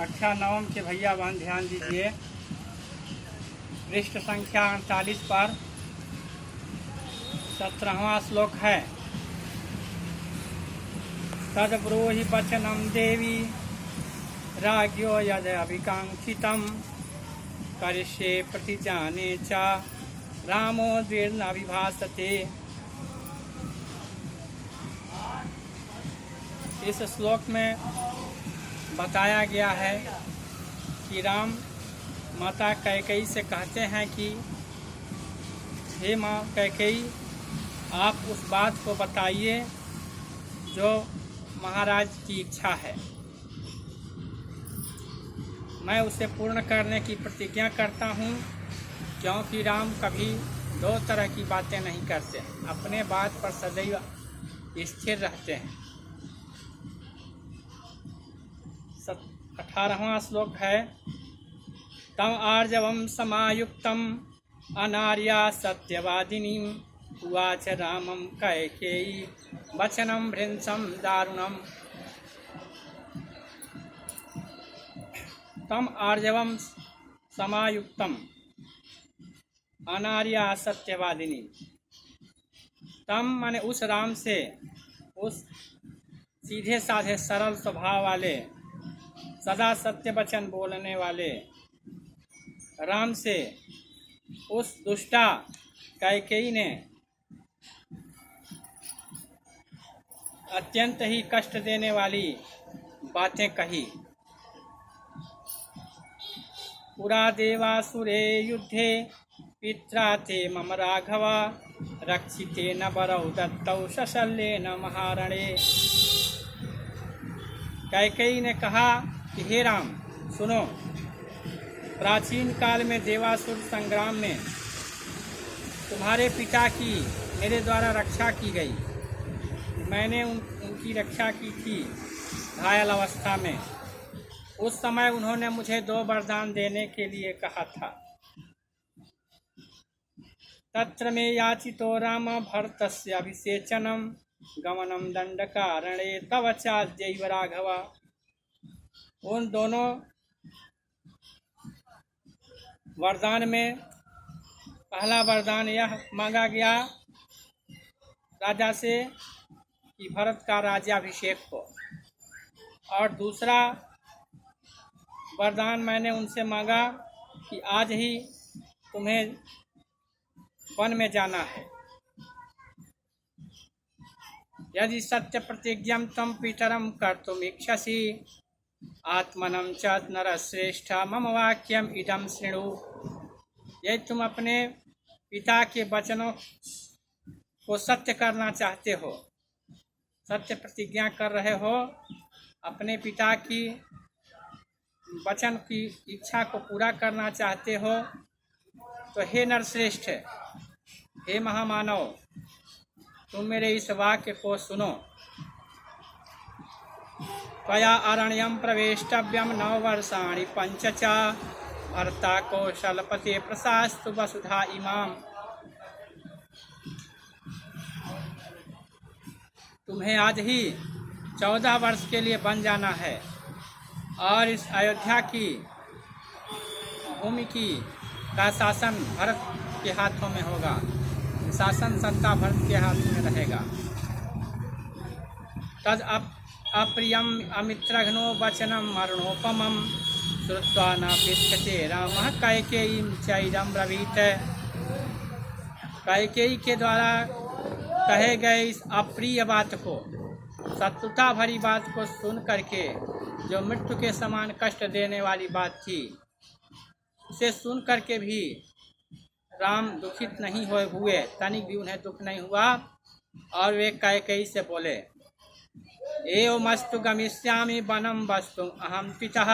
कक्षा नवम के भैया बहन ध्यान दीजिए। पृष्ठ संख्या 48 पर 17वां श्लोक है। तद्ब्रूहि वचनं देवी राज्ञो यद अभिकांक्षितं करिष्ये प्रतिजाने च रामो द्विर्न विभासते। इस श्लोक में बताया गया है कि राम माता कैकेयी से कहते हैं कि हे माँ कैकेयी, आप उस बात को बताइए जो महाराज की इच्छा है, मैं उसे पूर्ण करने की प्रतिज्ञा करता हूँ। क्योंकि राम कभी दो तरह की बातें नहीं करते, अपने बात पर सदैव स्थिर रहते हैं। 18वां श्लोक है। तम आर्जवम समायुक्तम अनार्या सत्यवादिनीं उवाच रामं कैकेयी वचनं भृंसं दारुणम्। तम आर्जवम समायुक्तम अनार्या सत्यवादिनी। तम माने उस राम से, उस सीधे साधे सरल स्वभाव वाले, सदा सत्य वचन बोलने वाले राम से उस दुष्टा कैकेयी ने अत्यंत ही कष्ट देने वाली बातें कही। पुरा देवासुरे युद्धे पित्रा ते मम राघव रक्षिते न बरौ दत्तौ शशल्येन महारणे। कैकेयी ने कहा कि हे राम सुनो, प्राचीन काल में देवासुर संग्राम में तुम्हारे पिता की मेरे द्वारा रक्षा की गई। मैंने उनकी रक्षा की थी घायल अवस्था में। उस समय उन्होंने मुझे 2 वरदान देने के लिए कहा था। तत्र मे याचितो राम भरतस्य अभिषेचनम गमनम दंडकारणे तव चाद्यैव राघव। उन दोनों वरदान में पहला वरदान यह मांगा गया राजा से कि भरत का राज्याभिषेक हो, और दूसरा वरदान मैंने उनसे मांगा कि आज ही तुम्हें वन में जाना है। यदि सत्य प्रतिज्ञां तम पितरम कर्तुम इच्छसि आत्मनं च नरश्रेष्ठ मम वाक्यम इदं शृणु। यदि तुम अपने पिता के वचनों को सत्य करना चाहते हो, सत्य प्रतिज्ञा कर रहे हो, अपने पिता की वचन की इच्छा को पूरा करना चाहते हो, तो हे नरश्रेष्ठ, हे महामानव, तुम मेरे इस वाक्य को सुनो। त्वया अरण्यं प्रवेष्टव्यं 9 वर्षाणि 5 च भर्ता कौशलपते प्रशास्तु वसुधा इमाम। तुम्हें आज ही 14 वर्ष के लिए वन जाना है, और इस अयोध्या की भूमि का शासन भरत के हाथों में होगा। शासन सत्ता भरत के हाथ में रहेगा। तद अप्रियम अमित्रघ्नो वचनम मरणोपमम श्रुत्वा न पृच्छते रामः कैकेयीं चैदं ब्रवीत। कैकेयी के द्वारा कहे गए इस अप्रिय बात को, शत्रुता भरी बात को सुन करके, जो मृत्यु के समान कष्ट देने वाली बात थी, उसे सुन करके भी राम दुखित नहीं हुए, तनिक भी उन्हें दुख नहीं हुआ, और वे कैकेयी से बोले एवमस्तु गमिष्यामि वनं वस्तुम अहं पितः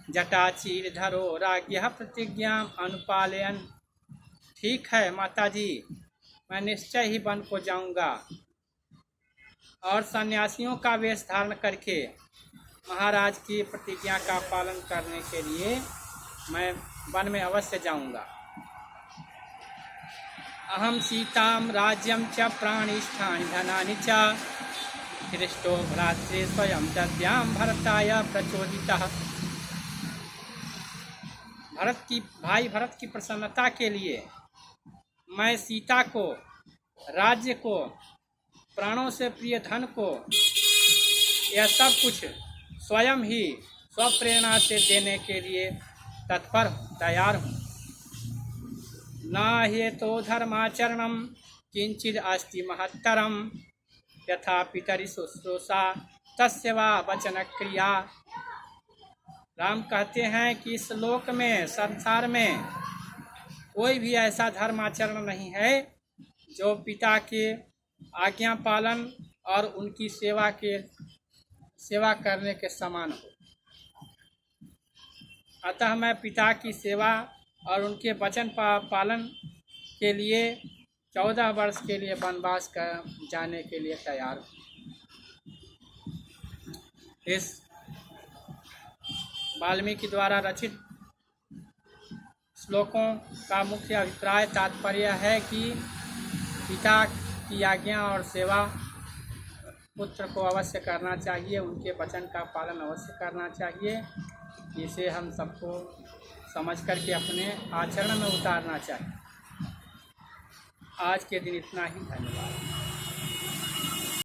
जटाचीरधरो राज्ञः प्रतिज्ञां अनुपालयन्। ठीक है माता जी, मैं निश्चय ही वन को जाऊंगा, और सन्यासियों का वेश धारण करके महाराज की प्रतिज्ञा का पालन करने के लिए मैं वन में अवश्य जाऊंगा। अहम सीताम राज्यम च प्राणिष्ठानि धनानि च हृष्टो भ्रात्रे स्वयं दद्यां भरताय प्रचोदितः। भाई भरत की प्रसन्नता के लिए मैं सीता को, राज्य को, प्राणों से प्रिय धन को, यह सब कुछ स्वयं ही स्वप्रेरणा से देने के लिए तत्पर तैयार हूँ। न हेतो धर्माचरणम किंचिद अस्ति महत्तरम यथा पितरि शुश्रूषा तस्य वा वचन क्रिया। राम कहते हैं कि इस लोक में, संसार में कोई भी ऐसा धर्माचरण नहीं है जो पिता के आज्ञा पालन और उनकी सेवा करने के समान हो। अतः मैं पिता की सेवा और उनके वचन पालन के लिए 14 वर्ष के लिए वनवास कर जाने के लिए तैयार हूँ। इस वाल्मीकि द्वारा रचित श्लोकों का मुख्य अभिप्राय तात्पर्य है कि पिता की आज्ञा और सेवा पुत्र को अवश्य करना चाहिए, उनके वचन का पालन अवश्य करना चाहिए। इसे हम सबको समझ करके अपने आचरण में उतारना चाहिए। आज के दिन इतना ही, धन्यवाद।